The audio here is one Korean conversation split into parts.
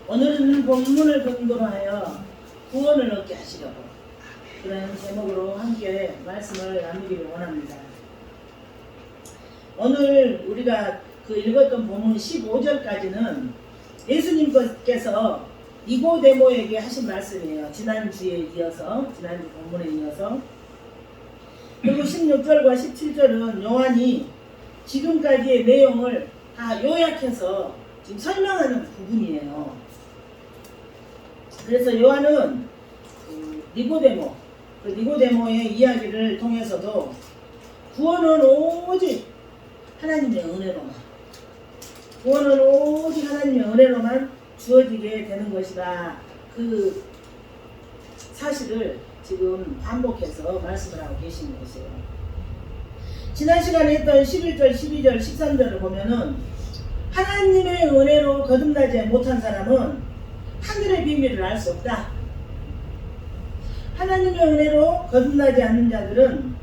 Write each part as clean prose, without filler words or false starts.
오늘은 본문을 근거로 하여 구원을 얻게 하시려고 그런 제목으로 함께 말씀을 나누기를 원합니다. 오늘 우리가 그 읽었던 본문 15절까지는 예수님께서 니고데모에게 하신 말씀이에요. 지난주에 이어서, 지난주 본문에 이어서. 그리고 16절과 17절은 요한이 지금까지의 내용을 다 요약해서 지금 설명하는 부분이에요. 그래서 요한은 니고데모의 이야기를 통해서도 구원은 오직 하나님의 은혜로만, 구원은 오직 하나님의 은혜로만 주어지게 되는 것이다. 그 사실을 지금 반복해서 말씀을 하고 계시는 것이에요. 지난 시간에 했던 11절, 12절, 13절을 보면은 하나님의 은혜로 거듭나지 못한 사람은 하늘의 비밀을 알 수 없다. 하나님의 은혜로 거듭나지 않는 자들은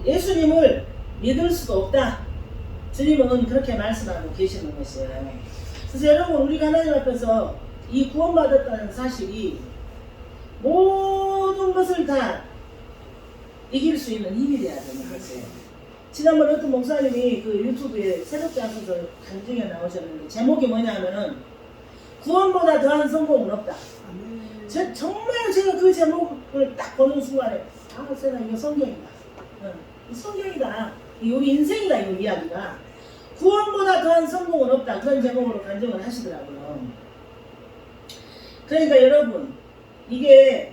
예수님을 믿을 수도 없다. 주님은 그렇게 말씀하고 계시는 것이에요. 그래서 여러분, 우리가 하나님 앞에서 이 구원받았다는 사실이 모든 것을 다 이길 수 있는 힘이 되어야 되는 것이에요. 지난번에 어떤 목사님이 그 유튜브에 새롭게 하셔서 간증에 나오셨는데 제목이 뭐냐면은 구원보다 더한 성공은 없다. 정말 제가 그 제목을 딱 보는 순간에 세상 이거 성경이다. 이 성경이다. 우리 인생이다. 이 이야기가. 구원보다 더한 성공은 없다. 그런 제목으로 간증을 하시더라고요. 그러니까 여러분, 이게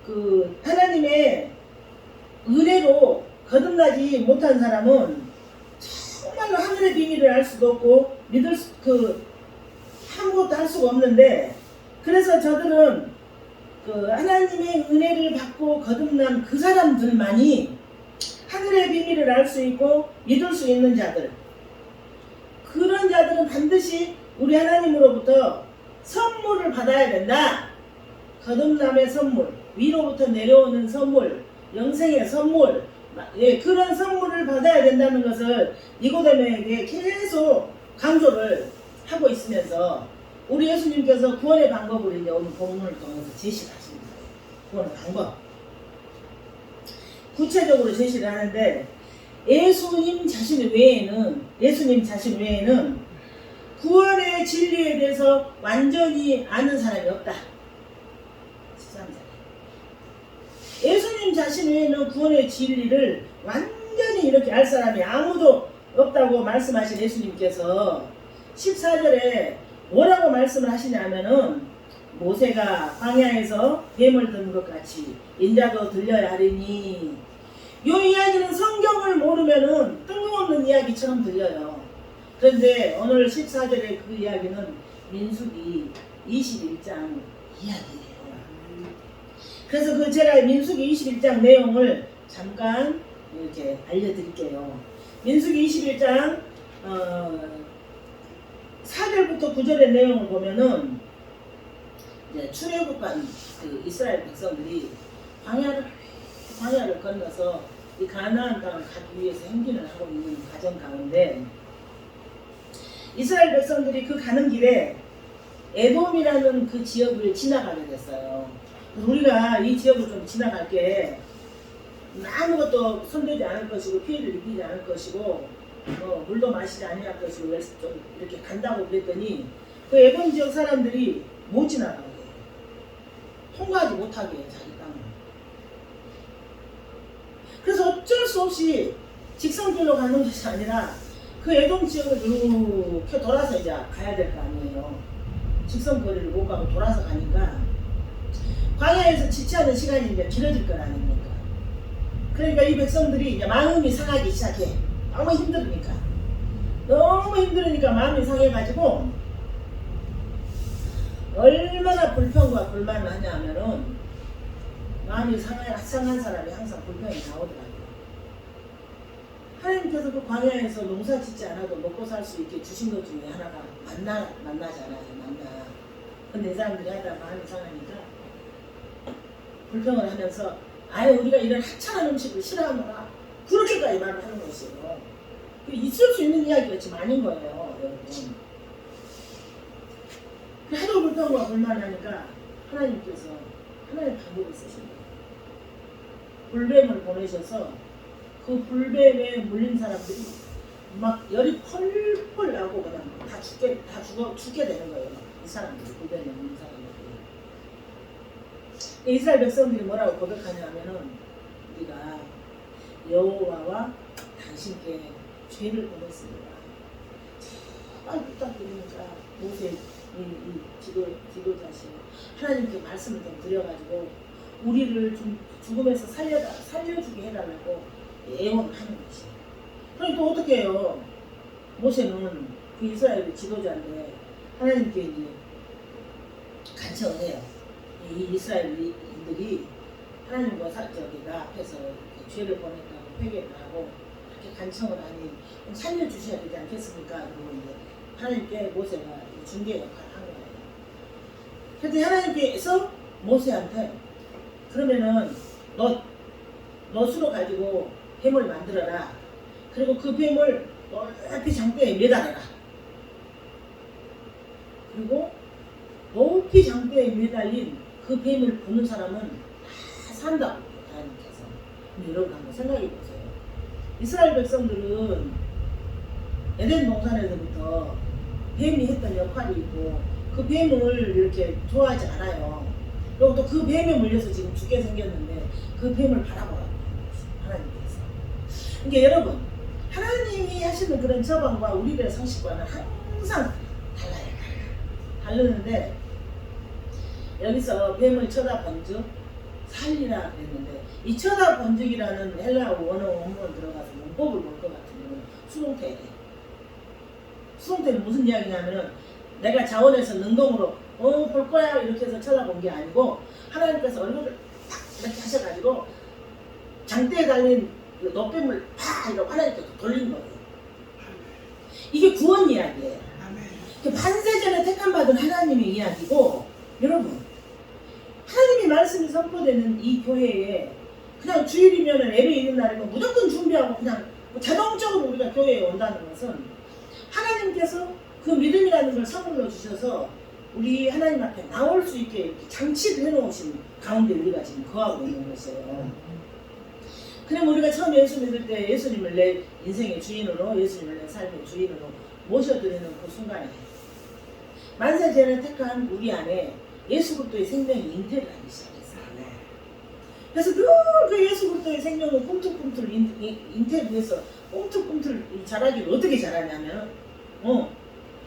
그 하나님의 은혜로 거듭나지 못한 사람은 정말로 하늘의 비밀을 알 수도 없고 믿을 아무것도 할 수가 없는데, 그래서 저들은 그 하나님의 은혜를 받고 거듭난 그 사람들만이 하늘의 비밀을 알 수 있고 믿을 수 있는 자들, 그런 자들은 반드시 우리 하나님으로부터 선물을 받아야 된다. 거듭남의 선물, 위로부터 내려오는 선물, 영생의 선물, 그런 선물을 받아야 된다는 것을 니고데모에게 계속 강조를 하고 있으면서 우리 예수님께서 구원의 방법을 이제 오늘 본문을 통해서 제시를 하십니다. 구원의 방법. 구체적으로 제시를 하는데 예수님 자신 외에는 구원의 진리에 대해서 완전히 아는 사람이 없다. 13절. 예수님 자신 외에는 구원의 진리를 완전히 이렇게 알 사람이 아무도 없다고 말씀하신 예수님께서 14절에 뭐라고 말씀을 하시냐면은 모세가 광야에서 뱀을 든 것 같이 인자도 들려야 하리니, 이 이야기는 성경을 모르면은 뜬금없는 이야기처럼 들려요. 그런데 오늘 14절의 그 이야기는 민수기 21장 이야기예요. 그래서 제가 민수기 21장 내용을 잠깐 이렇게 알려드릴게요. 민수기 21장 4절부터 9절의 내용을 보면은 이제 출애굽한 그 이스라엘 백성들이 광야를 건너서 이 가나안 땅을 가기 위해서 행진을 하고 있는 과정 가운데 이스라엘 백성들이 그 가는 길에 에돔이라는 그 지역을 지나가게 됐어요. 우리가 이 지역을 좀 지나갈 게 아무것도 손대지 않을 것이고 피해를 입히지 않을 것이고 물도 마시지 아니할 것이고 좀 이렇게 간다고 그랬더니 그 에돔 지역 사람들이 못 지나가게 해요. 통과하지 못하게 해요, 자기 땅을. 그래서 어쩔 수 없이 직선길로 가는 것이 아니라 그 에돔 지역을 이렇게 돌아서 이제 가야 될 거 아니에요. 직선거리를 못 가고 돌아서 가니까 광야에서 지체하는 시간이 이제 길어질 건 아닙니까? 그러니까 이 백성들이 이제 마음이 상하기 시작해. 너무 힘들으니까 마음이 상해가지고 얼마나 불평과 불만을 하냐 하면은 마음이 상한 사람이 항상 불평이 나오더라고요. 하나님께서 그 광야에서 농사 짓지 않아도 먹고 살 수 있게 주신 것 중에 하나가 만나잖아요. 근데 이 사람들이 하다 마음이 상하니까 불평을 하면서 우리가 이런 하찮은 음식을 싫어하노라, 그렇게까지 말을 하는 것이에요. 있을 수 있는 이야기가 지금 아닌 거예요, 여러분. 고통과 불만하니까 하나님께서 하나님 방법을 쓰신 거예요. 불뱀을 보내셔서 그 불뱀에 물린 사람들이 막 열이 펄펄 나고 그냥 다 죽게 되는 거예요. 이 사람들이, 불뱀에 물린 사람들이. 이스라엘 백성들이 뭐라고 고백하냐면은 우리가 여호와와 당신께 죄를 범했습니다. 제발 부탁드리니까 모세 이 지도자신 하나님께 말씀을 좀 드려가지고 우리를 좀 죽음에서 살려주게 해달라고 애원하는 것이. 그러니까 어떻게 해요? 모세는 그 이스라엘의 지도자인데 하나님께 이제 간청을 해요. 이 이스라엘인들이 하나님과 나 앞에서 죄를 범했다고 회개를 하고 이렇게 간청을 하니 살려주셔야 되지 않겠습니까? 그리고 이제 하나님께 모세가 중개 역할을 한 거예요. 그런데 하나님께서 모세한테 그러면은 너 수로 가지고 뱀을 만들어라. 그리고 그 뱀을 높이 장대에 매달아라. 그리고 높이 장대에 매달린 그 뱀을 보는 사람은 다 산다고 하나님께서. 근데 여러분 한번 생각해 보세요. 이스라엘 백성들은 에덴 동산에서부터 뱀이 했던 역할이 있고 그 뱀을 이렇게 좋아하지 않아요. 그리고 또 그 뱀에 물려서 지금 죽게 생겼는데 그 뱀을 바라보라고 하나님께서. 그러니까 여러분 하나님이 하시는 그런 처방과 우리들의 상식과는 항상 달라요. 다르는데 여기서 뱀을 쳐다본즉 살리라 그랬는데 이 쳐다본즉이라는 헬라어 원어 원문 들어가서 문법을 볼 것 같으면 수동태에 수동태는 무슨 이야기냐면은 내가 자원해서 능동으로 볼 거야 이렇게 해서 쳐다본 게 아니고 하나님께서 얼굴을 딱 이렇게 하셔가지고 장대에 달린 그 너뱀을 팍 이렇게 하나님께서 돌린 거예요. 이게 구원 이야기예요. 반세전에 택함받은 하나님의 이야기고 여러분 하나님의 말씀이 선포되는 이 교회에 그냥 주일이면 예배 있는 날이면 무조건 준비하고 그냥 자동적으로 우리가 교회에 온다는 것은 하나님께서 그 믿음이라는 걸 선물로 주셔서 우리 하나님 앞에 나올 수 있게 이렇게 장치를 해놓으신 가운데 우리가 지금 거하고 있는 것이에요. 그럼 우리가 처음 예수 믿을 때 예수님을 내 인생의 주인으로 예수님을 내 삶의 주인으로 모셔드리는 그 순간에 만세전에 택한 우리 안에 예수 그리스도의 생명이 잉태를 하기 시작했어요. 그래서 늘 그 예수 그리스도의 생명을 꿈틀꿈틀 잉태를 위해서 꿈틀꿈틀 자라기를 어떻게 자라냐면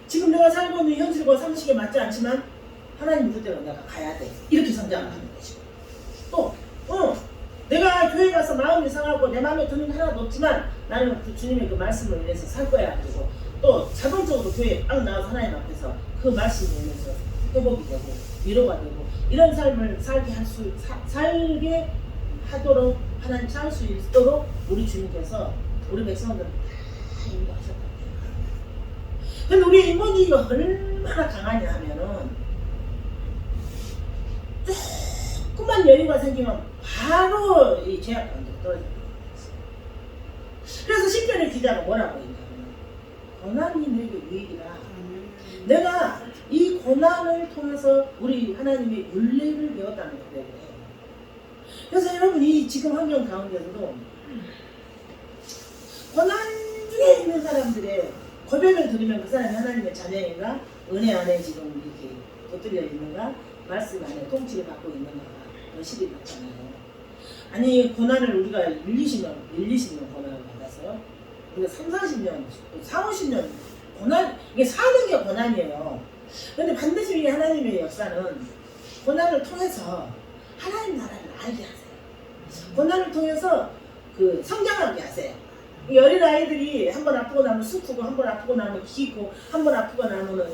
지금 내가 살고 있는 현실과 상식에 맞지 않지만 하나님 그대로 내가 가야 돼. 이렇게 성장을 하는 것이고 또 내가 교회 가서 마음이 상하고 내 마음에 드는 게 하나도 없지만 나는 그 주님의 그 말씀을 위해서 살 거야. 그리고 또 자동적으로 교회에 딱 나와서 하나님 앞에서 그 말씀을 위해서 회복이 되고 위로가 되고 이런 삶을 살게 하도록 하나님 살 수 있도록 우리 주님께서 우리 백성들을 다 인도하셨다. 근데 우리 인본주의가 얼마나 강하냐 하면은 조금만 여유가 생기면 바로 이 죄악 가운데 떨어집니다. 그래서 시편의 기자가 뭐라고 했냐면 고난이 내게 유익이라. 내가 이 고난을 통해서 우리 하나님의 윤례를 배웠다는 거예요. 그래서 여러분 이 지금 환경 가운데서도 고난 중에 있는 사람들의 고백을 들으면 그 사람이 하나님의 자녀인가 은혜 안에 지금 이렇게 곁들여 있는가 말씀 안에 통치를 받고 있는가가 여실히 나타나요. 아니 고난을 우리가 1-20년 고난을 받았어요. 우리가 30-40년, 40-50년 고난, 이게 사는 게 고난이에요. 그런데 반드시 하나님의 역사는 고난을 통해서 하나님 나라를 알게 하세요. 고난을 통해서 그 성장하게 하세요. 이 어린 아이들이 한 번 아프고 나면 슬프고 한 번 아프고 나면 기고 한 번 아프고 나면은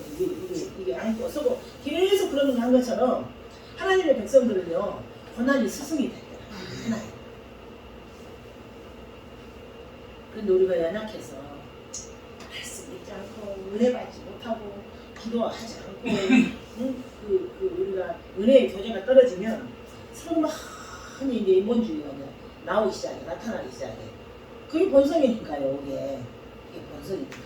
이게 안고 쓰고 계속 그러는 한 것처럼 하나님의 백성들은요 고난이 스승이 돼요. 하나님. 그런데 우리가 연약해서 말씀 믿지 않고 은혜 받지 못하고 기도하지 않고 우리가 은혜의 교제가 떨어지면 서로 많이 이제 인본주의가 나오기 시작해 나타나기 시작해. 그게 본성이니까요. 이게 본성이니까.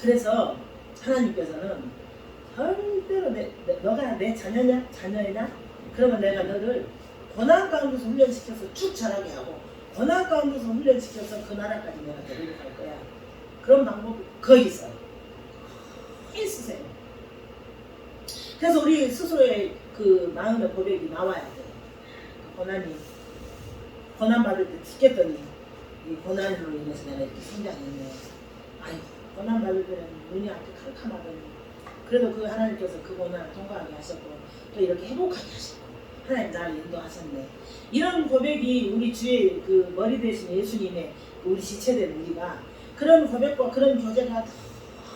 그래서 하나님께서는 절대로 너가 내 자녀냐? 자녀이나? 그러면 내가 너를 고난 가운데서 훈련시켜서 쭉 자라게 하고 고난 가운데서 훈련시켜서 그 나라까지 내가 데리고 갈 거야. 그런 방법이 거기 있어요. 있으세요. 그래서 우리 스스로의 그 마음의 고백이 나와야 돼. 고난 받을 때 죽겠더니 이 고난으로 인해서 내가 이렇게 성장했네. 아이고, 고난 받을 때는 눈이 아주 캄캄하더니 그래도 그 하나님께서 그 고난을 통과하게 하셨고 또 이렇게 행복하게 하셨고 하나님 나를 인도하셨네. 이런 고백이 우리 주의 그 머리 대신 예수님의 우리 지체된 우리가 그런 고백과 그런 교제가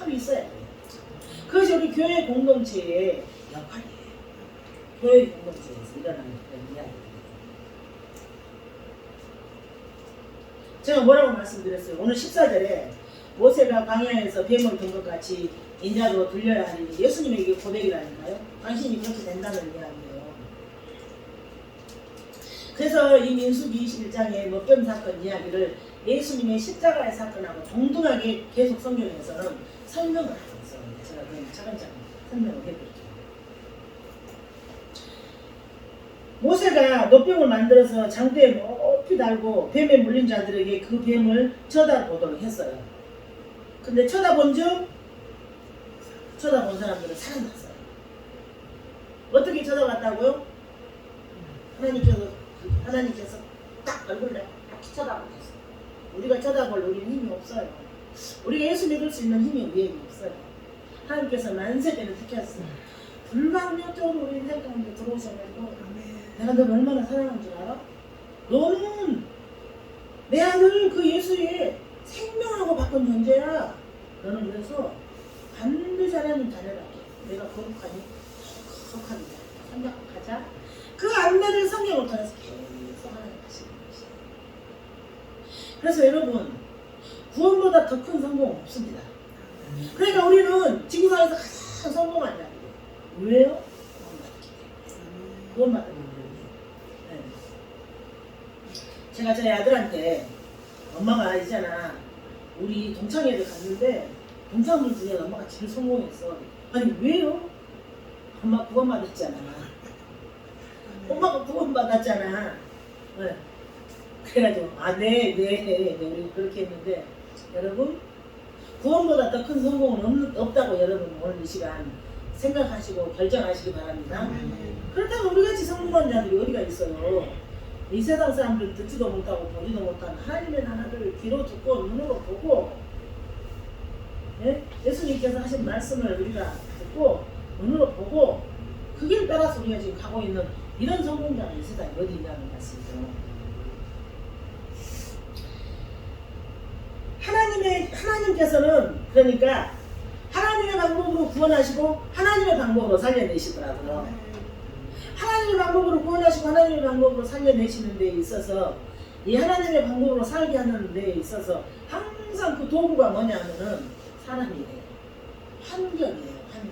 더 있어야 돼요. 그것이 우리 교회 공동체의 역할이에요. 교회 공동체에서 일어나는 그런 이야기입니다. 제가 뭐라고 말씀드렸어요? 오늘 14절에 모세가 광야에서 뱀을 든 것 같이 인자도 들려야 하니 예수님에게 고백이라니까요. 당신이 그렇게 된다는 이야기예요. 그래서 이 민수기 21장의 목변 사건 이야기를 예수님의 십자가의 사건하고 동등하게 계속 성경에서는 설명을 하고 있어요. 제가 그럼 차근차근 설명을 해드릴게요. 모세가 노병을 만들어서 장대에 높이 달고 뱀에 물린 자들에게 그 뱀을 쳐다보도록 했어요. 근데 쳐다본 사람들은 살아났어요. 어떻게 쳐다봤다고요? 하나님께서 딱 얼굴을 이렇게 쳐다보겠어요. 우리가 쳐다볼 우리는 힘이 없어요. 우리가 예수 믿을 수 있는 힘이 우리에게 없어요. 하나님께서 만세대를 지켰어요. 불강력적으로 우리 인생 가운데 들어오셔가지고 내가 널 얼마나 사랑한 줄 알아? 너는 내 아들 그 예수의 생명하고 바꾼 존재야. 너는 그래서 반드시 하나님 자녀답게 내가 거룩하니 거룩하게 생각하자. 그 안내를 성경을 통해서 계속 하나님 하시는 것이에요. 그래서 여러분 구원보다 더 큰 성공은 없습니다. 그러니까 우리는 지구상에서 가장 성공한 자들이에요. 왜요? 구원받기 때문에. 네. 제가 저희 아들한테 엄마가 있잖아 우리 동창회를 갔는데 동창들 중에 엄마가 제일 성공했어. 아니 왜요? 엄마 구원받았잖아. 엄마가 구원받았잖아. 네. 그래가지고 네 우리 그렇게 했는데 여러분 구원보다 더 큰 성공은 없다고 여러분 오늘 이 시간 생각하시고 결정하시기 바랍니다. 그렇다면 우리같이 성공한 자들이 어디가 있어요? 이 세상 사람들 듣지도 못하고 보지도 못한 하나님의 나라를 귀로 듣고 눈으로 보고 예? 예수님께서 하신 말씀을 우리가 듣고 눈으로 보고 그 길 따라서 우리가 지금 가고 있는 이런 성공자가 이 세상에 어디 있냐는 말씀이죠. 하나님께서는 그러니까 하나님의 방법으로 구원하시고 하나님의 방법으로 살려내시더라고요. 하나님의 방법으로 구원하시고 하나님의 방법으로 살려내시는 데 있어서 이 하나님의 방법으로 살게 하는 데 있어서 항상 그 도구가 뭐냐면은 사람이에요. 환경이에요. 환경.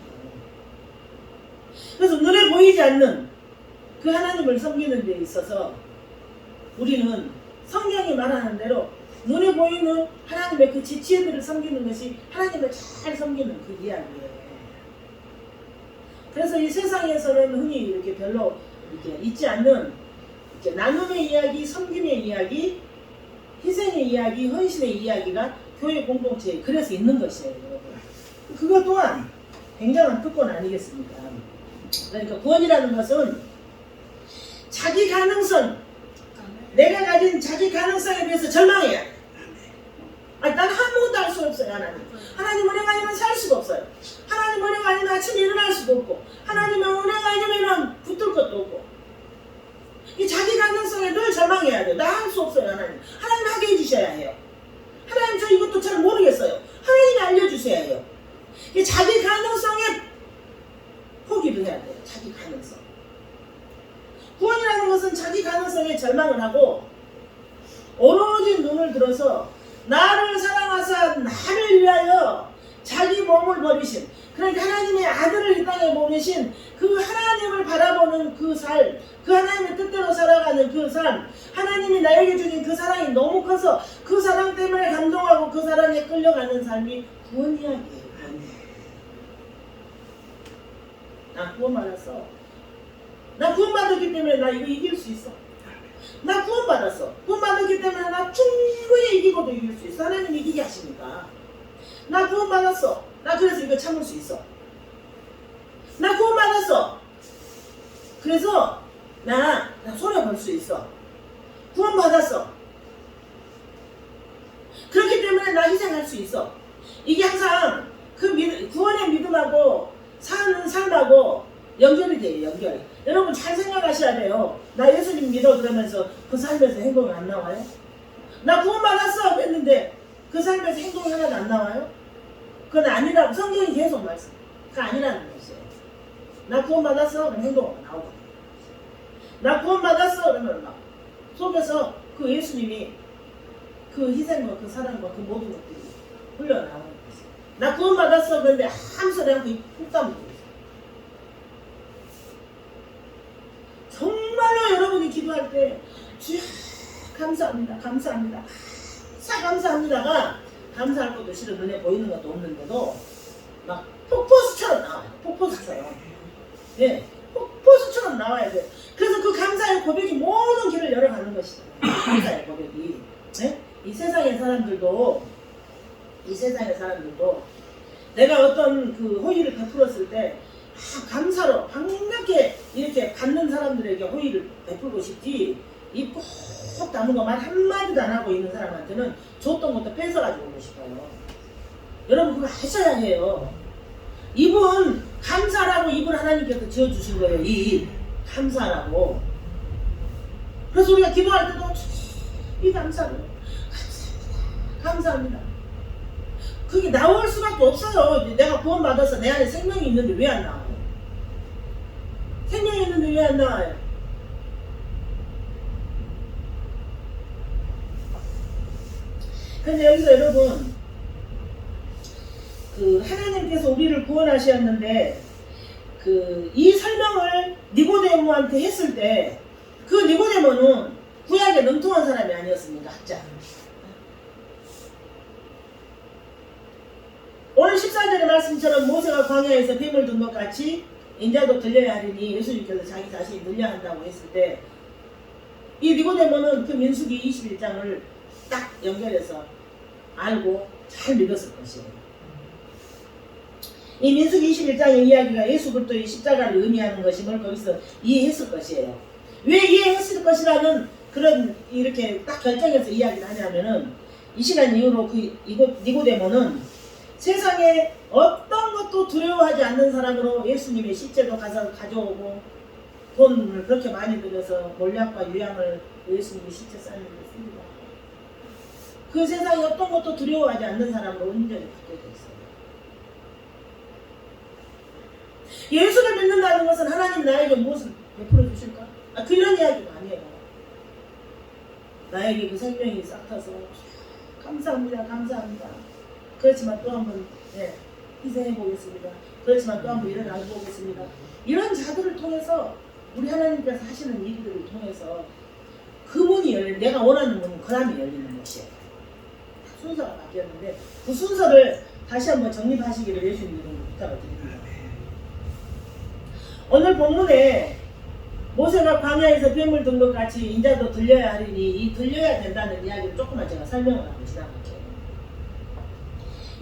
그래서 눈에 보이지 않는 그 하나님을 섬기는 데 있어서 우리는 성경이 말하는 대로 눈에 보이는 하나님의 그 지체들을 섬기는 것이 하나님을 잘 섬기는 그 이야기예요. 그래서 이 세상에서는 흔히 이렇게 별로 이렇게 있지 않는 이렇게 나눔의 이야기, 섬김의 이야기, 희생의 이야기, 헌신의 이야기가 교회 공동체에 그래서 있는 것이에요. 그것 또한 굉장한 특권 아니겠습니까? 그러니까 구원이라는 것은 자기 가능성, 내가 가진 자기 가능성에 대해서 절망해야 돼. 난 아무것도 할 수 없어요. 하나님 은혜가 아니면 살 수가 없어요. 하나님 은혜가 아니면 아침에 일어날 수도 없고 하나님의 은혜가 아니면 붙을 것도 없고 이 자기 가능성에 늘 절망해야 돼요. 나 할 수 없어요. 하나님 하게 해주셔야 해요. 하나님 저 이것도 잘 모르겠어요. 하나님이 알려주셔야 해요. 이 자기 가능성에 포기를 해야 돼요. 자기 가능성. 구원이라는 것은 자기 가능성에 절망을 하고 오로지 눈을 들어서 나를 사랑하사 나를 위하여 자기 몸을 버리신 그러니까 하나님의 아들을 이 땅에 보내신 그 하나님을 바라보는 그 삶, 그 하나님의 뜻대로 살아가는 그 삶, 하나님이 나에게 주신 그 사랑이 너무 커서 그 사랑 때문에 감동하고 그 사랑에 끌려가는 삶이 구원 이야기예요. 나 구원받았어. 나 구원받았기 때문에 나 이거 이길 수 있어. 나 구원받았어. 구원받았기 때문에 나 충분히 이기고도 이길 수 있어. 하나님 이기게 하시니까. 나 구원받았어. 나 그래서 이거 참을 수 있어. 나 구원받았어. 그래서 나 손해 볼 수 있어. 구원받았어. 그렇기 때문에 나 희생할 수 있어. 이게 항상 그 구원의 믿음하고 사는 삶하고 연결이 돼요. 연결. 여러분 잘 생각하셔야 돼요. 나 예수님 믿어 그러면서 그 삶에서 행동이 안 나와요? 나 구원받았어 했는데 그 삶에서 행동이 하나도 안 나와요? 그건 아니라고 성경이 계속 말씀. 그거 아니라는 것이에요. 나 구원받았어 그럼 행동이 나오거든요. 나 구원받았어 그러면 막 속에서 그 예수님이 그 희생과 그 사랑과 그 모든 것들이 흘러나오는 거죠. 나 구원받았어 그런데 아무 소리 않고 푹 담고 있어요. 정말로 여러분이 기도할 때 주여 감사합니다. 감사합니다. 감사합니다가 감사할 것도 싫어 눈에 보이는 것도 없는데도 막 폭포수처럼 나와요. 폭포수처럼. 예, 폭포수처럼 나와야 돼요. 그래서 그 감사의 고백이 모든 길을 열어가는 것이잖아요. 감사의 고백이. 네? 이 세상의 사람들도 내가 어떤 그 호의를 베풀었을 때 감사로 반갑게 이렇게 받는 사람들에게 호의를 베풀고 싶지 이 꼭 담은 거 말 한마디도 안 하고 있는 사람한테는 줬던 것도 뺏어가지고 오고 싶어요. 여러분 그거 하셔야 해요. 입은 감사라고 입을 하나님께서 지어주신 거예요. 이 감사라고. 그래서 우리가 기도할 때도 이 감사로 감사합니다. 그게 나올 수밖에 없어요. 내가 구원받아서 내 안에 생명이 있는데 왜 안 나와요? 생명이 있는데 왜 안 나와요? 근데 여기서 여러분 그 하나님께서 우리를 구원하셨는데 그 이 설명을 니고데모한테 했을 때 그 니고데모는 구약에 능통한 사람이 아니었습니까? 학자. 오늘 14절의 말씀처럼 모세가 광야에서 뱀을 든 것 같이 인자도 들려야 하리니 예수님께서 자기 자신이 들려야 한다고 했을 때 이 니고데모는 그 민수기 21장을 딱 연결해서 알고 잘 믿었을 것이에요. 이 민수기 21장의 이야기가 예수 그리스도의 십자가를 의미하는 것임을 거기서 이해했을 것이에요. 왜 이해했을 것이라는 그런 이렇게 딱 결정해서 이야기를 하냐면은 이 시간 이후로 그 니고데모는 세상에 어떤 것도 두려워하지 않는 사람으로 예수님의 시체도 가서 가져오고 돈을 그렇게 많이 들여서 몰약과 유향을 예수님의 시체 쌓는 데 씁니다. 그 세상에 어떤 것도 두려워하지 않는 사람으로 온전히 바뀌어져 있어요. 예수를 믿는다는 것은 하나님 나에게 무엇을 베풀어 주실까? 그런 이야기가 아니에요. 나에게 그 생명이 싹 타서 감사합니다. 감사합니다. 그렇지만 또 한번 희생해 보겠습니다. 그렇지만 또 한번 일어나 보겠습니다. 이런 자들을 통해서 우리 하나님께서 하시는 일들을 통해서 그 문이 열리는, 내가 원하는 문은 그 다음에 열리는 것이에요. 순서가 바뀌었는데 그 순서를 다시 한번 정립하시기를 예수님으로 부탁을 드립니다. 오늘 본문에 모세가 광야에서 뱀을 든 것 같이 인자도 들려야 하리니 이 들려야 된다는 이야기를 조금만 제가 설명을 하고 지나갈게요.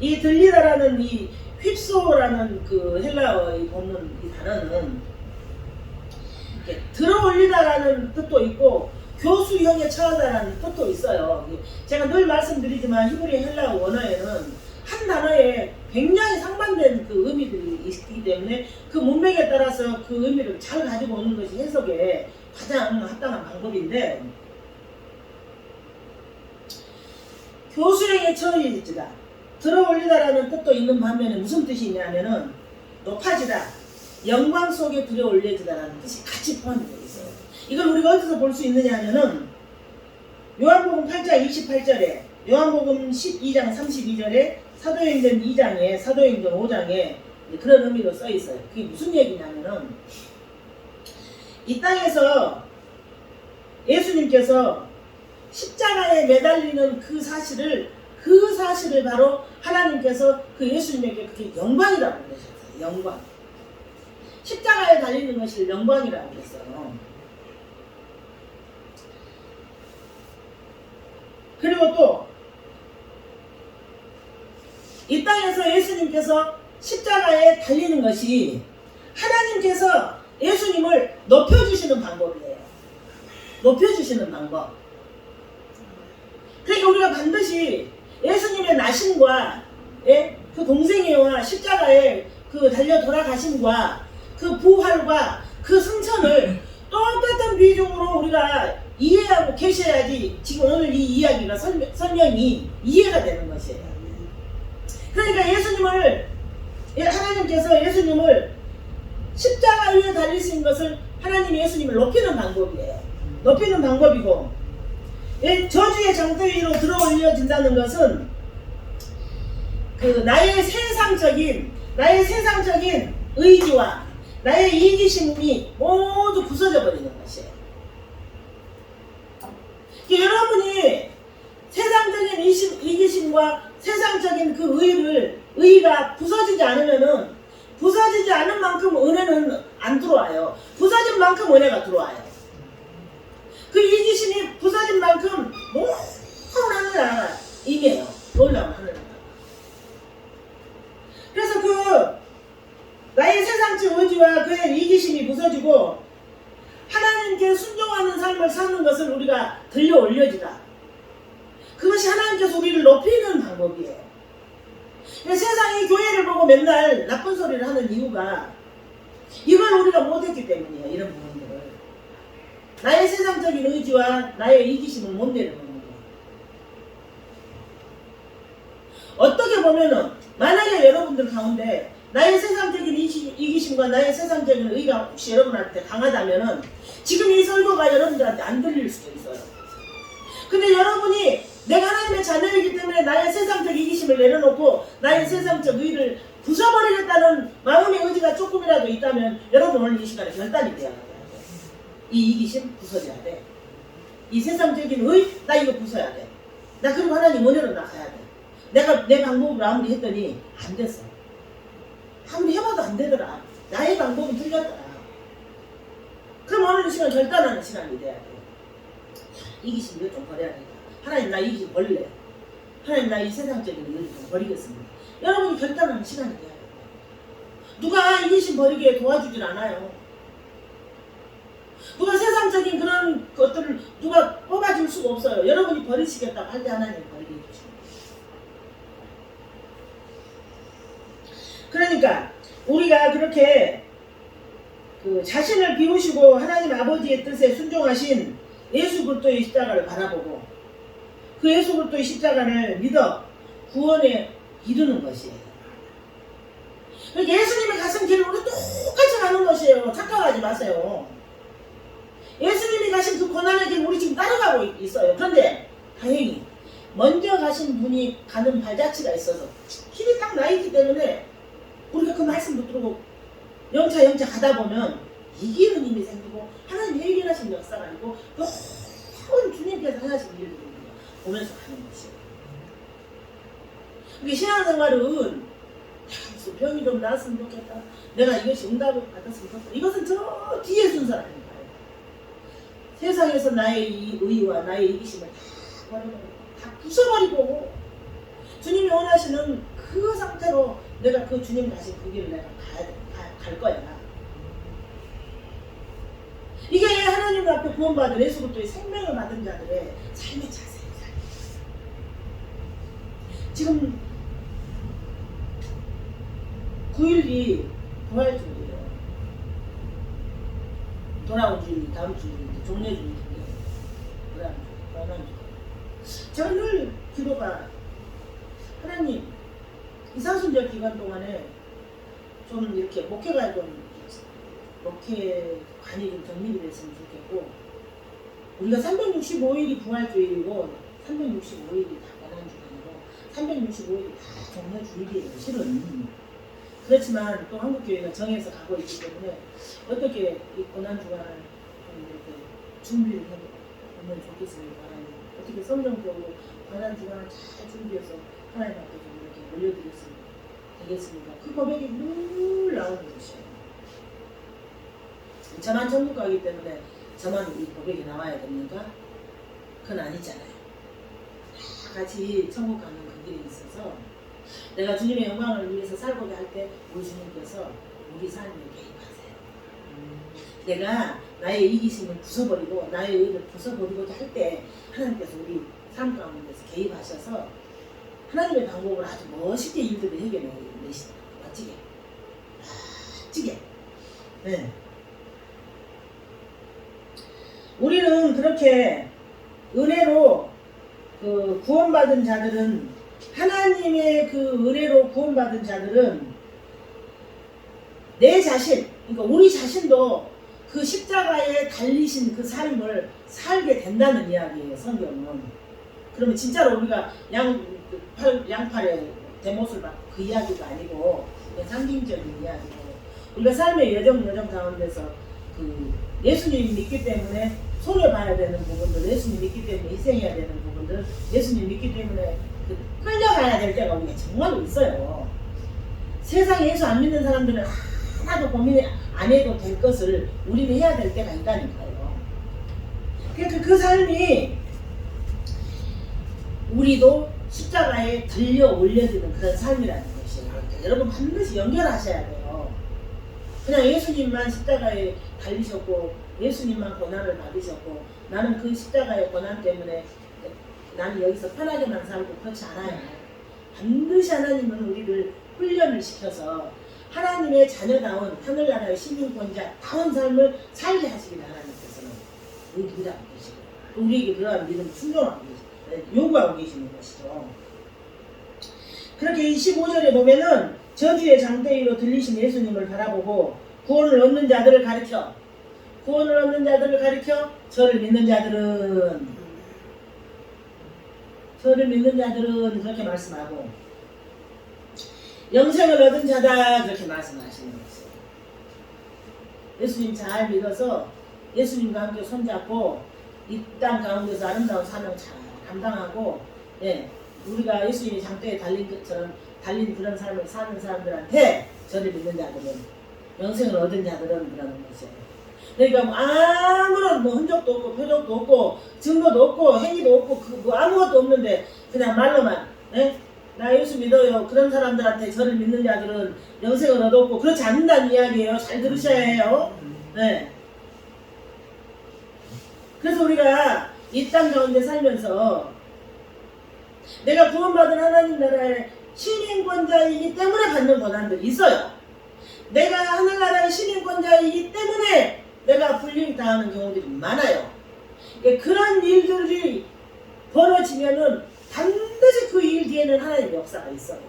이 들리다라는 이 휩소라는 그 헬라어의 본문 이 단어는 이렇게 들어올리다라는 뜻도 있고 교수형에 처하다라는 뜻도 있어요. 제가 늘 말씀드리지만 히브리 헬라어 원어에는 한 단어에 굉장히 상반된 그 의미들이 있기 때문에 그 문맥에 따라서 그 의미를 잘 가지고 오는 것이 해석에 가장 합당한 방법인데 교수형에 처해지다 들어올리다라는 뜻도 있는 반면에 무슨 뜻이 있냐면은 높아지다 영광 속에 들어올려지다라는 뜻이 같이 포함되어 있어요. 이걸 우리가 어디서 볼 수 있느냐 하면은 요한복음 8장 28절에 요한복음 12장 32절에 사도행전 2장에 사도행전 5장에 그런 의미로 써 있어요. 그게 무슨 얘기냐면은 이 땅에서 예수님께서 십자가에 매달리는 그 사실을 바로 하나님께서 그 예수님에게 그게 영광이라고 그러셨어요. 영광. 십자가에 달리는 것이 영광이라고 그랬어요. 그리고 또 이 땅에서 예수님께서 십자가에 달리는 것이 하나님께서 예수님을 높여주시는 방법이에요. 높여주시는 방법. 그러니까 우리가 반드시 예수님의 나심과 그 동생애와 십자가에 그 달려 돌아가심과 그 부활과 그 승천을 똑같은 비중으로 우리가 이해하고 계셔야지 지금 오늘 이 이야기가 설명이 이해가 되는 것이에요. 그러니까 하나님께서 예수님을 십자가 위에 달리신 것을 하나님이 예수님을 높이는 방법이에요. 높이는 방법이고, 저주의 장대 위로 들어올려진다는 것은 그 나의 세상적인 의지와 나의 이기심이 모두 부서져 버리는 것이에요. 여러분이 세상적인 이기심과 세상적인 그 의의가 부서지지 않으면은, 부서지지 않은 만큼 은혜는 안 들어와요. 부서진 만큼 은혜가 들어와요. 그 이기심이 부서진 만큼 놀라운 하늘나라가 임해요. 놀라운 하늘나라. 그래서 그 나의 세상적 의지와 그의 이기심이 부서지고 하나님께 순종하는 삶을 사는 것을 우리가 들려 올려지다. 그것이 하나님께서 우리를 높이는 방법이에요. 세상이 교회를 보고 맨날 나쁜 소리를 하는 이유가 이걸 우리가 못했기 때문이에요. 이런 부분들을. 나의 세상적인 의지와 나의 이기심을 못 내려놓는 거예요. 어떻게 보면은 만약에 여러분들 가운데 나의 세상적인 이기심과 나의 세상적인 의가 혹시 여러분한테 강하다면은 지금 이 설교가 여러분들한테 안 들릴 수도 있어요. 근데 여러분이 내가 하나님의 자녀이기 때문에 나의 세상적 이기심을 내려놓고 나의 세상적 의를 부숴버리겠다는 마음의 의지가 조금이라도 있다면 여러분 오늘 이 시간에 결단이 돼야 돼요. 이 이기심 부숴져야 돼. 이 세상적인 의, 나 이거 부숴야 돼. 나 그리고 하나님 은혜로 나가야 돼. 내가 내 방법으로 아무리 했더니 안 됐어. 아무리 해봐도 안 되더라. 나의 방법은 틀렸더라. 그럼 오늘 이 시간 결단하는 시간이 돼야 돼. 이기심 이거 좀 버려야 돼. 하나님 나 이기심 버릴래. 하나님 나 이 세상적인 의를 좀 버리겠습니다. 여러분이 결단하는 시간이 돼야 돼요. 누가 이기심 버리게 도와주질 않아요. 누가 세상적인 그런 것들을 누가 뽑아줄 수가 없어요. 여러분이 버리시겠다고 할 때 하나님 버리게 해주십니다. 그러니까 우리가 그렇게 그 자신을 비우시고 하나님 아버지의 뜻에 순종하신 예수 그리스도의 십자가를 바라보고 그 예수 그리스도의 십자가를 믿어 구원에 이르는 것이에요. 그러니까 예수님이 가신 길을 우리 똑같이 가는 것이에요. 착각하지 마세요. 예수님이 가신 그 고난의 길 우리 지금 따라가고 있어요. 그런데 다행히 먼저 가신 분이 가는 발자취가 있어서 길이 딱 나있기 때문에 우리가 그 말씀 붙들고 영차 가다 보면 이기는 힘이 생기고 하나님 해결하신 역사가 아니고 큰 주님께서 하신 일을 보면서 가는 것이에요. 이게 신앙생활은 무슨 병이 좀 나았으면 좋겠다. 내가 이것이 응답을 받았으면 좋겠다. 이것은 저 뒤에 순서라는 거예요. 세상에서 나의 이 의와 나의 이기심을 다 버려버리고 다 부숴버리고 주님이 원하시는 그 상태로 내가 그 주님 가신 그 길을 내가 갈 거야. 이게 하나님 앞에 구원받은 예수 그리스도의 생명을 받은 자들의 삶의 자세예요. 지금 9일이 부활주일이에요. 돌아온 주일, 다음 주일, 종려주일, 돌아온 주일. 제가 늘 기도가 하나님 이 사순절 기간 동안에 좀 이렇게 목회관이 좀 정립이 됐으면 좋겠고 우리가 365일이 부활주일이고 365일이 다 고난주간이고 365일이 다 종려주일이에요. 실은 그렇지만 또 한국교회가 정해서 가고 있기 때문에 어떻게 이 고난주간을 좀 이렇게 준비를 해보면 좋겠습니까? 어떻게 성경적으로 고난주간을 잘 준비해서 하나님 앞에 좀 이렇게 올려드렸으면 되겠습니까? 그 고백이 늘 나오는 것이에요. 저만 천국 가기 때문에 저만 우리 고백이 나와야 됩니까? 그건 아니잖아요. 다 같이 천국 가는 그 길이 있어서 내가 주님의 영광을 위해서 살고자 할 때 우리 주님께서 우리 삶에 개입하세요. 내가 나의 이기심을 부숴버리고 나의 의를 부숴버리고자 할 때 하나님께서 우리 삶 가운데서 개입하셔서 하나님의 방법을 아주 멋있게 일들을 해결내시다. 멋지게. 네. 우리는 그렇게 은혜로 그 구원받은 자들은 하나님의 그 은혜로 구원받은 자들은 내 자신, 그러니까 우리 자신도 그 십자가에 달리신 그 삶을 살게 된다는 이야기예요, 성경은. 그러면 진짜로 우리가 양팔에 대못을 받고 그 이야기가 아니고 상징적인 이야기고 우리가 삶의 여정 가운데서 그 예수님 믿기 때문에 손해봐야 되는 부분들, 예수님 믿기 때문에 희생해야 되는 부분들, 예수님 믿기 때문에 그 끌려가야 될 때가 우리가 정말로 있어요. 세상에 예수 안 믿는 사람들은 하나도 고민 안 해도 될 것을 우리는 해야 될 때가 있다니까요. 그러니까 그 삶이 우리도 십자가에 들려 올려지는 그런 삶이라는 것이에요. 그러니까 여러분 반드시 연결하셔야 돼요. 그냥 예수님만 십자가에 달리셨고 예수님만 고난을 받으셨고 나는 그 십자가의 고난 때문에 나는 여기서 편하게만 살고 그렇지 않아요. 반드시 하나님은 우리를 훈련을 시켜서 하나님의 자녀다운 하늘나라의 시민권자다운 삶을 살게 하시기를 하나님께서는 의지하고 계시고 우리에게 그러한 믿음을 충족하고 계시고 요구하고 계시는 것이죠. 그렇게 15절에 보면은 저주의 장대위로 들리신 예수님을 바라보고 구원을 얻는 자들을 가리켜 저를 믿는 자들은 그렇게 말씀하고 영생을 얻은 자다 그렇게 말씀하시는 것이에요. 예수님 잘 믿어서 예수님과 함께 손잡고 이 땅 가운데서 아름다운 사명 잘 감당하고 우리가 예수님이 장대에 달린 것처럼 달린 그런 삶을 사는 사람들한테 저를 믿는 자들은 영생을 얻은 자들은 그러는 것이에요. 그러니까 뭐 아무런 뭐 흔적도 없고 표적도 없고 증거도 없고 행위도 없고 뭐 아무것도 없는데 그냥 말로만 나 예수 믿어요. 그런 사람들한테 저를 믿는 자들은 영생을 얻었고 그렇지 않는다는 이야기예요. 잘 들으셔야 해요. 그래서 우리가 이 땅 가운데 살면서 내가 구원받은 하나님 나라의 시민권자이기 때문에 받는 고난들이 있어요. 내가 하늘나라의 시민권자이기 때문에 내가 불리당하는 경우들이 많아요. 그런 일들이 벌어지면은 반드시 그 일 뒤에는 하나님의 역사가 있어요.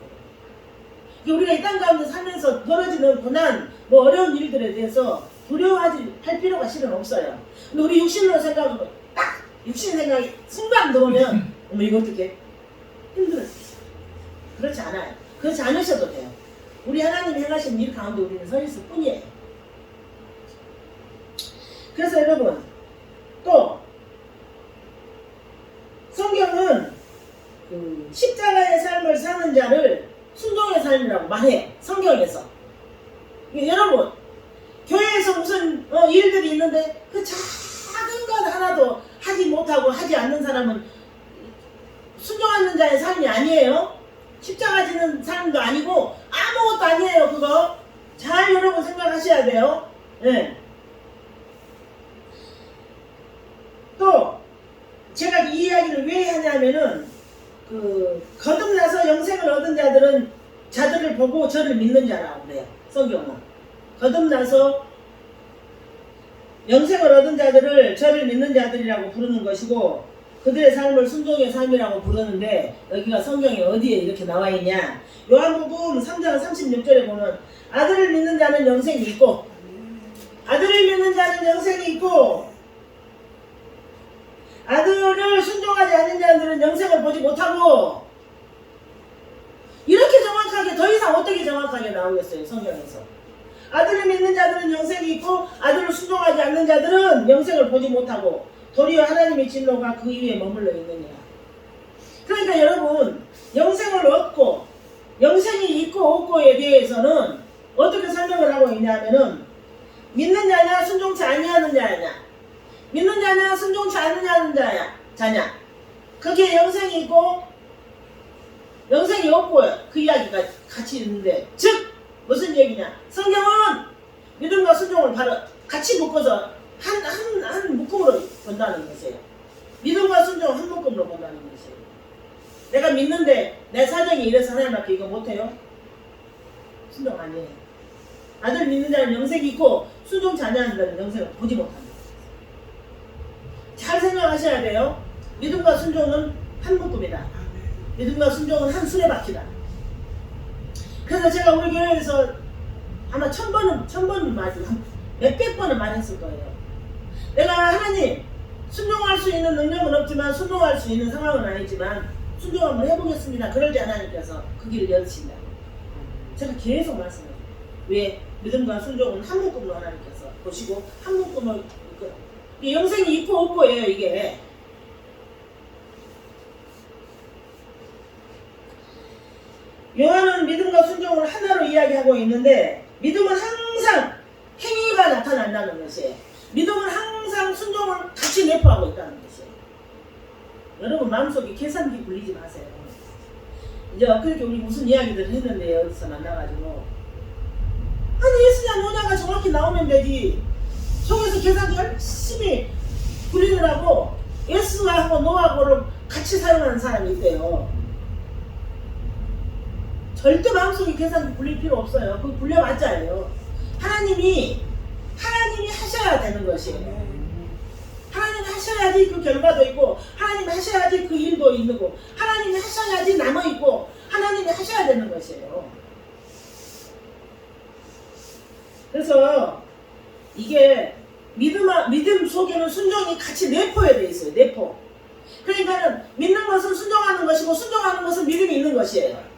우리가 이 땅 가운데 살면서 벌어지는 고난, 뭐 어려운 일들에 대해서 두려워하지 할 필요가 실은 없어요. 근데 우리 육신으로 생각하고 딱 육신 생각이 순간 들어오면 어머 이거 어떻게 힘들어요. 그렇지 않아요. 그렇지 않으셔도 돼요. 우리 하나님이 행하신 일 가운데 우리는 서 있을 뿐이에요. 그래서 여러분 또 성경은 그 십자가의 삶을 사는 자를 순종의 삶이라고 말해요. 성경에서. 여러분 교회에서 무슨 일들이 있는데 그 작은 것 하나도 하지 못하고 하지 않는 사람은 순종하는 자의 삶이 아니에요. 십자가 지는 삶도 아니고 아무것도 아니에요. 그거 잘 여러분 생각하셔야 돼요. 또 제가 이 이야기를 왜 하냐면은 거듭나서 영생을 얻은 자들을 보고 저를 믿는 자라고 그래요. 성경은 거듭나서 영생을 얻은 자들을 저를 믿는 자들이라고 부르는 것이고 그들의 삶을 순종의 삶이라고 부르는데 여기가 성경에 어디에 이렇게 나와 있냐? 요한복음 3장 36절에 보면 아들을 믿는 자는 영생이 있고 아들을 순종하지 않는 자들은 영생을 보지 못하고 이렇게 정확하게 더 이상 어떻게 정확하게 나오겠어요. 성경에서 아들을 믿는 자들은 영생이 있고 아들을 순종하지 않는 자들은 영생을 보지 못하고 도리어 하나님의 진노가 그 위에 머물러 있느니라. 그러니까 여러분 영생을 얻고 영생이 있고 없고에 대해서는 어떻게 설명을 하고 있냐면은 믿는 자냐 순종치 아니하는 자냐? 믿는 자냐 순종치 않느냐는 자냐? 거기에 영생이 있고 영생이 없고 그 이야기가 같이 있는데, 즉 무슨 얘기냐? 성경은 믿음과 순종을 바로 같이 묶어서 한 묶음으로 본다는 것이에요. 믿음과 순종을 한 묶음으로 본다는 것이에요. 내가 믿는데 내 사정이 이래서 하나님 앞에 이거 못해요? 순종 아니에요. 아들 믿는 자는 영생이 있고 순종치 않는 자는 영생을 보지 못합니다. 잘 생각하셔야 돼요. 믿음과 순종은 한 묶음이다. 믿음과 순종은 한 수레바퀴다. 그래서 제가 우리 교회에서 아마 1000번은 말이고 몇백 번은 말했을 거예요. 내가 하나님 순종할 수 있는 능력은 없지만 순종할 수 있는 상황은 아니지만 순종 한번 해보겠습니다. 그럴 때 하나님께서 그 길을 열으신다. 제가 계속 말씀해요. 왜? 믿음과 순종은 한 묶음으로 하나님께서 보시고 한 묶음으로 이 영생이 있고 없고예요. 이게 요한은 믿음과 순종을 하나로 이야기하고 있는데, 믿음은 항상 행위가 나타난다는 것이에요. 믿음은 항상 순종을 같이 내포하고 있다는 것이에요. 여러분 마음속에 계산기 굴리지 마세요. 이제 그렇게 우리 무슨 이야기들을 했는데 어디서 만나가지고 아니 예수냐 노냐가 정확히 나오면 되지, 속에서 계산기 열심히 굴리느라고 예수하고 노하고를 같이 사용하는 사람이 있대요. 절대 마음속에 계산기 굴릴 필요 없어요. 그거 굴려봤자예요. 하나님이 하셔야 되는 것이에요. 하나님이 하셔야지 그 결과도 있고, 하나님이 하셔야지 그 일도 있는 거, 하나님이 하셔야지 남아있고, 하나님이 하셔야 되는 것이에요. 그래서 이게 믿음 속에는 순종이 같이 내포에 돼 있어요. 내포. 그러니까는 믿는 것은 순종하는 것이고 순종하는 것은 믿음이 있는 것이에요.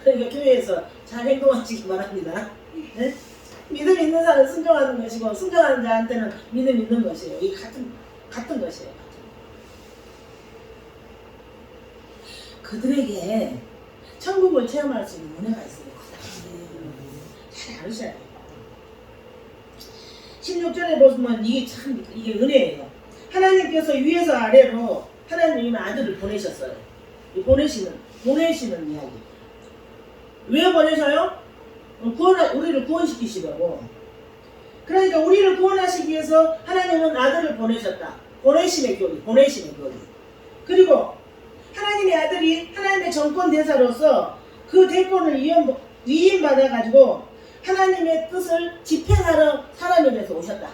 그러니까 교회에서 잘 행동하시기 바랍니다. 네? 믿음 있는 자는 순종하는 것이고 순종하는 자한테는 믿음 있는 것이에요. 이게 같은 것이에요. 그들에게 천국을 체험할 수 있는 은혜가 있어요. 잘 알으셔야 돼요. 16절에 보시면 이게 은혜예요. 하나님께서 위에서 아래로 하나님의 아들을 보내셨어요. 보내시는 이야기. 왜 보내셔요? 우리를 구원시키시려고. 그러니까 우리를 구원하시기 위해서 하나님은 아들을 보내셨다. 보내심의 교리. 그리고 하나님의 아들이 하나님의 정권 대사로서 그 대권을 위임받아가지고 하나님의 뜻을 집행하러 사람에 대해서 오셨다.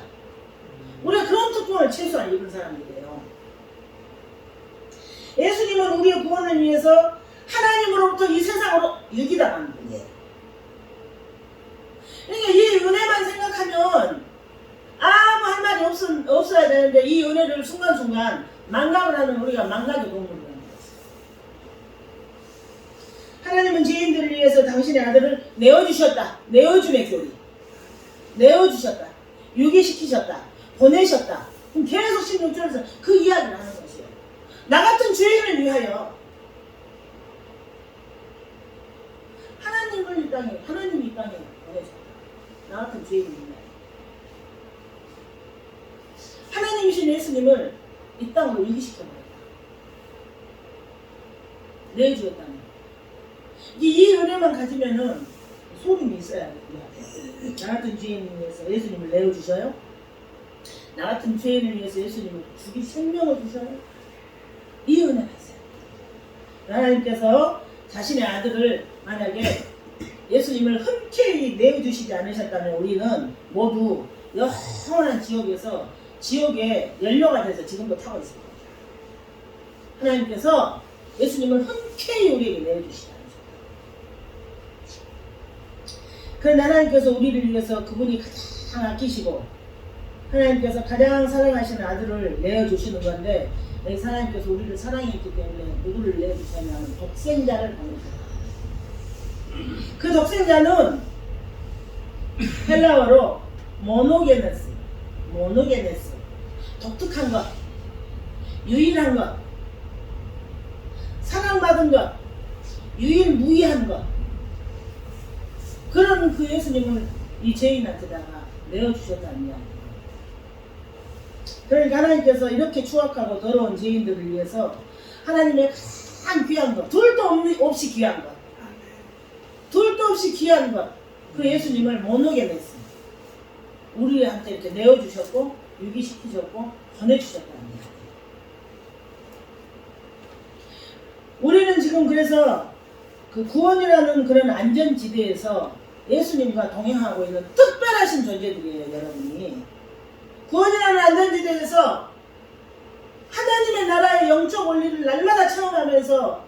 우리가 그런 특권을 최소한 입은 사람들이에요. 예수님은 우리의 구원을 위해서 하나님으로부터 이 세상으로 유기당하는 분이에요. 그러니까 이 은혜만 생각하면 아무 할 말이 없어야 되는데, 이 은혜를 순간순간 망각을 하는 우리가 망각의 동물이라는 거죠. 하나님은 죄인들을 위해서 당신의 아들을 내어주셨다. 내어줌의 교리. 내어주셨다. 유기시키셨다. 보내셨다. 그럼 계속 16절에서 그 이야기를 하는 것이에요. 나 같은 죄인을 위하여 하나님이 이 땅에 보내셨다. 나 같은 죄인을 위하여. 하나님이신 예수님을 이 땅으로 유기시켜버렸다. 내주었다는 거예요. 이 은혜만 가지면은 소름이 있어야 돼요. 나 같은 죄인을 위해서 예수님을 내어주셔요? 나 같은 죄인을 위해서 예수님을 생명을 주셔요? 이 은혜가 있어요. 하나님께서 자신의 아들을 만약에 예수님을 흔쾌히 내어주시지 않으셨다면 우리는 모두 영원한 지옥의 연료가 돼서 지금도 타고 있습니다. 하나님께서 예수님을 흔쾌히 우리에게 내어주시지 않으셨다. 그런데 하나님께서 우리를 위해서 그분이 가장 아끼시고 하나님께서 가장 사랑하시는 아들을 내어주시는 건데, 하나님께서 우리를 사랑했기 때문에 누구를 내어주셨냐면 독생자를 보내셨다. 그 독생자는 헬라어로 모노게네스, 독특한 것, 유일한 것, 사랑받은 것, 유일무이한 것, 그런 그 예수님을 이 죄인한테다가 내어주셨다는 이야기예요. 그러니까 하나님께서 이렇게 추악하고 더러운 죄인들을 위해서 하나님의 가장 귀한 것, 둘도 없이 귀한 것, 둘도 없이 귀한 것, 그 예수님을 못 녹여냈습니다. 우리한테 이렇게 내어주셨고 유기시키셨고 보내주셨다는 이야기예요. 우리는 지금 그래서 그 구원이라는 그런 안전지대에서 예수님과 동행하고 있는 특별하신 존재들이에요, 여러분이. 구원이라는 안전지대에서 하나님의 나라의 영적 원리를 날마다 체험하면서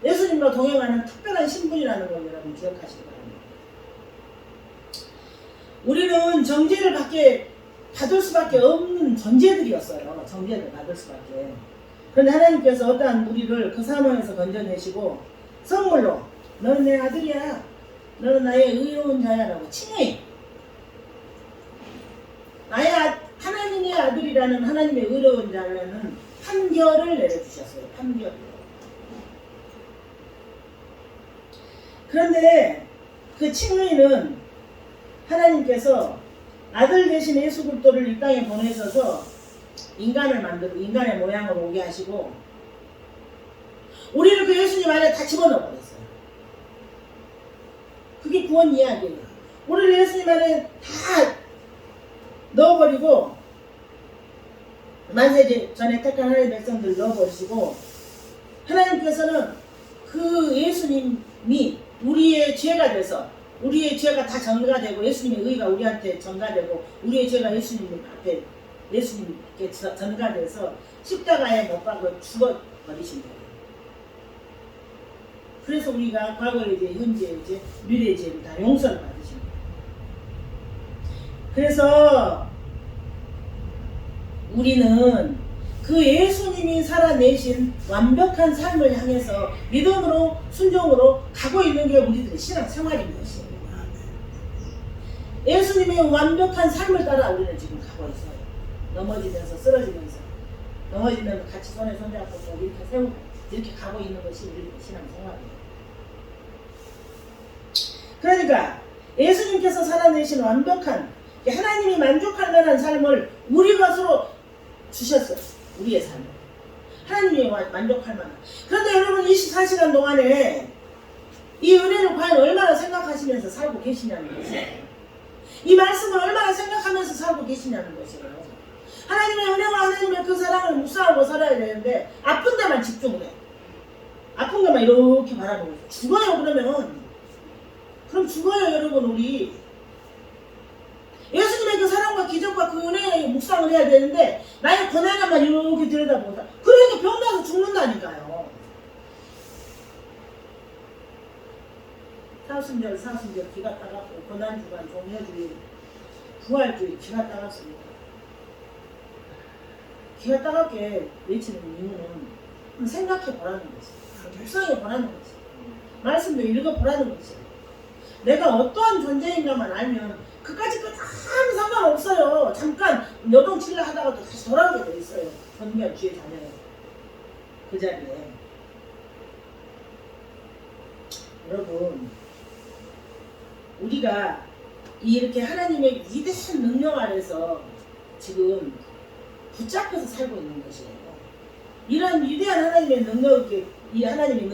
예수님과 동행하는 특별한 신분이라는 걸 여러분 기억하시기 바랍니다. 우리는 정죄를 받을 수밖에 없는 존재들이었어요. 정죄를 받을 수밖에. 그런데 하나님께서 어떠한 우리를 그 상황에서 건져내시고 선물로 너는 내 아들이야, 너는 나의 의로운 자야라고 칭해. 하나님의 아들이라는 하나님의 의로운 자라는 판결을 내려주셨어요. 판결. 그런데 그 칭의는 하나님께서 아들 대신 예수 그리스도를 이 땅에 보내셔서 인간을 만들고 인간의 모양으로 오게 하시고 우리를 그 예수님 안에 다 집어넣어 버렸어요. 그게 구원 이야기예요. 우리를 예수님 안에 다 넣어버리고 만세 전에 택한 하나님의 백성들 넣어버리시고 하나님께서는 그 예수님이 우리의 죄가 돼서 우리의 죄가 다 전가되고 예수님의 의가 우리한테 전가되고 우리의 죄가 예수님 앞에 예수님께 전가돼서 십자가에 못 박아 죽어버리신 거예요. 그래서 우리가 과거의 죄, 현재의 죄, 미래의 죄를 다 용서를 받으신 거예요. 그래서 우리는 그 예수님이 살아내신 완벽한 삶을 향해서 믿음으로 순종으로 가고 있는 게 우리들의 신앙생활인 것이에요. 예수님의 완벽한 삶을 따라 우리는 지금 가고 있어요. 넘어지면서 쓰러지면서 넘어지면서 같이 손에 손잡고 이렇게 세우고 이렇게 가고 있는 것이 우리의 신앙생활이에요. 그러니까 예수님께서 살아내신 완벽한 하나님이 만족할 만한 삶을 우리 것으로 주셨어요. 우리의 삶을 하나님이 만족할 만한. 그런데 여러분 24시간 동안에 이 은혜를 과연 얼마나 생각하시면서 살고 계시냐는 것이에요. 이 말씀을 얼마나 생각하면서 살고 계시냐는 것이에요. 하나님의 은혜와 하나님의 그 사랑을 묵상하고 살아야 되는데 아픈 데만 집중을 해. 아픈 데만 이렇게 바라보고 있어요. 죽어요. 그럼 죽어요 여러분. 우리 예수님의 그 사랑과 기적과 그 은혜에 묵상을 해야 되는데 나의 고난만 이렇게 들여다보고 그러니까 병나서 죽는다니까요. 사순절 기가 따갑고 고난주간 종려주일 부활주일 기가 따갑습니다. 기가 따갑게 외치는 이유는 생각해 보라는 거지. 묵상해 보라는 거지. 말씀도 읽어보라는 거지. 내가 어떠한 존재인가만 알면 그까짓 거 다 상관없어요. 잠깐 여동치려 하다가도 다시 돌아오게 돼 있어요. 전면 주의 자녀예요. 그 자리에. 여러분 우리가 이렇게 하나님의 위대한 능력 아래서 지금 붙잡혀서 살고 있는 것이에요. 이런 위대한 하나님의 능력이 이 하나님의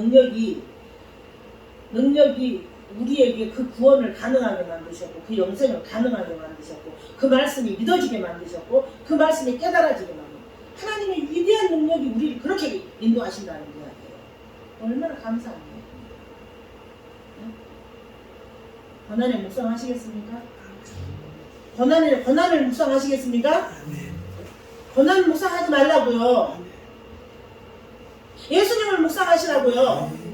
능력이 우리에게 그 구원을 가능하게 만드셨고 그 영생을 가능하게 만드셨고 그 말씀이 믿어지게 만드셨고 그 말씀이 깨달아지게 만드셨고 하나님의 위대한 능력이 우리를 그렇게 인도하신다는 이야기예요. 얼마나 감사합니까? 고난을 묵상하시겠습니까? 고난을 묵상하시겠습니까? 고난 묵상하지 말라고요. 예수님을 묵상하시라고요.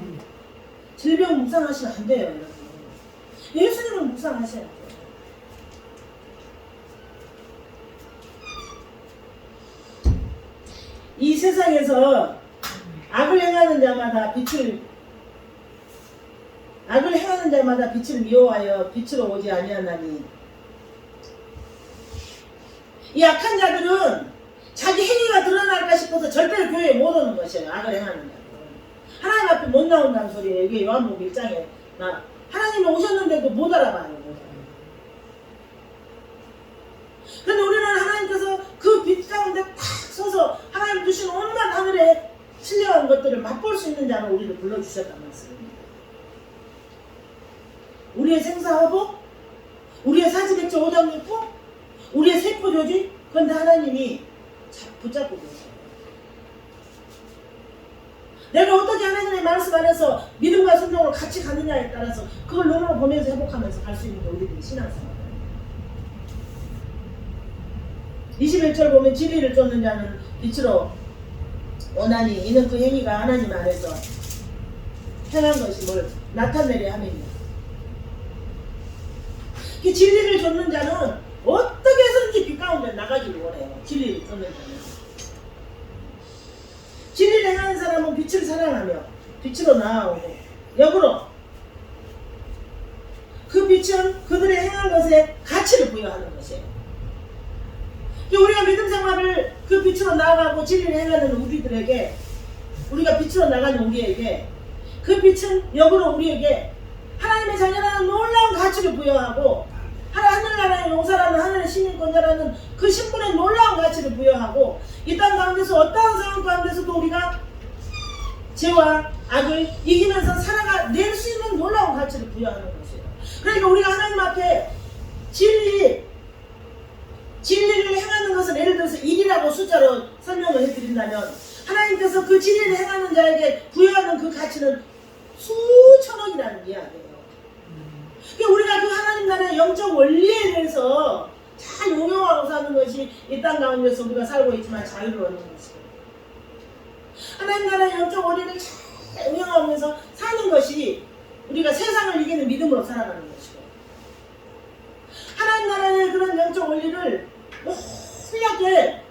질병 묵상하시면 안 돼요, 여러분. 예수님을 묵상하셔야 돼요. 이 세상에서 악을 행하는 자마다 빛을 미워하여 빛으로 오지 아니하나니 이 악한 자들은 자기 행위가 드러날까 싶어서 절대로 교회에 못 오는 것이에요. 악을 행하는 자들은 하나님 앞에 못 나온다는 소리예요. 이게 요한복음 1장에 하나님이 오셨는데도 못 알아봐요. 근데 우리는 하나님께서 그 빛 가운데 탁 서서 하나님 주신 온갖 하늘의 신령한 것들을 맛볼 수 있는 자로 우리를 불러주셨단 말씀입니다. 우리의 생사화복, 우리의 사지백조 오장육부, 우리의 세포조직, 그런데 하나님이 붙잡고 계세요. 내가 어떻게 하나님의 말씀 안에서 믿음과 순종을 같이 가느냐에 따라서 그걸 눈으로 보면서 회복하면서 갈 수 있는 게 우리들의 신앙생활이에요. 21절 보면 진리를 쫓는 자는 빛으로 원하니 이는 그 행위가 하나님 안에서 행한 것이 뭘 나타내려 함이니라. 그 진리를 쫓는 자는 어떻게 해서든지 빛 가운데 나가기를 원해요. 진리를 쫓는 자는. 진리를 행하는 사람은 빛을 사랑하며 빛으로 나아오고 역으로 그 빛은 그들의 행한 것에 가치를 부여하는 것이에요. 우리가 믿음 생활을 그 빛으로 나아가고 진리를 행하는 우리들에게, 우리가 빛으로 나가는 우리에게 그 빛은 역으로 우리에게 하나님의 자녀라는 놀라운 가치를 부여하고 하늘나라의 용사라는 하늘의 시민권자라는 그 신분의 놀라운 가치를 부여하고 이 땅 가운데서 어떠한 상황 가운데서도 우리가 죄와 악을 이기면서 살아낼 수 있는 놀라운 가치를 부여하는 것이에요. 그러니까 우리가 하나님 앞에 진리를 행하는 것은 예를 들어서 1이라고 숫자로 설명을 해드린다면 하나님께서 그 진리를 행하는 자에게 부여하는 그 가치는 수천억이라는 이야기예요. 그러니까 우리가 그 하나님 나라의 영적 원리에 대해서 잘 응용하고 사는 것이 이 땅 가운데서 우리가 살고 있지만 자유를 얻는 것이에요. 하나님 나라의 영적 원리를 잘 응용하면서 사는 것이 우리가 세상을 이기는 믿음으로 살아가는 것이고, 하나님 나라의 그런 영적 원리를 훌륭하게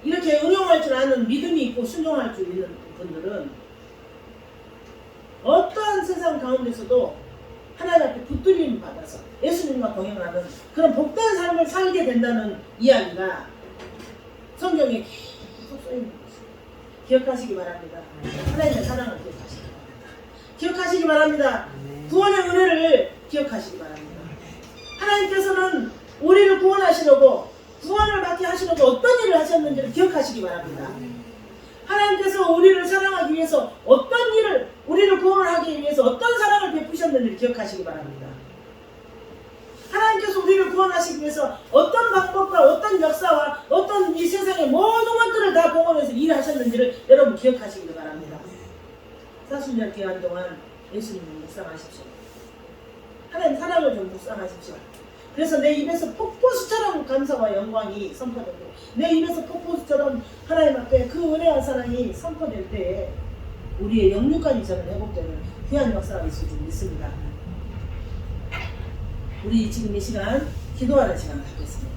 이렇게 응용할 줄 아는 믿음이 있고 순종할 줄 있는 분들은 어떠한 세상 가운데서도 하나님 앞에 붙들림을 받아서 예수님과 동행하는 그런 복된 삶을 살게 된다는 이야기가 성경에 계속 써있는 것이에요. 기억하시기 바랍니다. 하나님의 사랑을 기억하시기 바랍니다. 기억하시기 바랍니다. 구원의 은혜를 기억하시기 바랍니다. 하나님께서는 우리를 구원하시려고, 구원을 받게 하시려고 어떤 일을 하셨는지를 기억하시기 바랍니다. 하나님께서 우리를 사랑하기 위해서 어떤 일을, 우리를 구원하기 위해서 어떤 사랑을 베푸셨는지를 기억하시기 바랍니다. 하나님께서 우리를 구원하시기 위해서 어떤 방법과 어떤 역사와 어떤 이 세상의 모든 것들을 다 공헌해서 일하셨는지를 여러분 기억하시기 바랍니다. 사순절 기간 동안 예수님을 묵상하십시오. 하나님 사랑을 좀 묵상하십시오. 그래서 내 입에서 폭포수처럼 감사와 영광이 선포되고 내 입에서 폭포수처럼 하나님 앞에 그 은혜와 사랑이 선포될 때에 우리의 영육간이 저는 회복되는 귀한 역사가 있을 줄 믿습니다. 우리 지금 이 시간 기도하는 시간 갖겠습니다.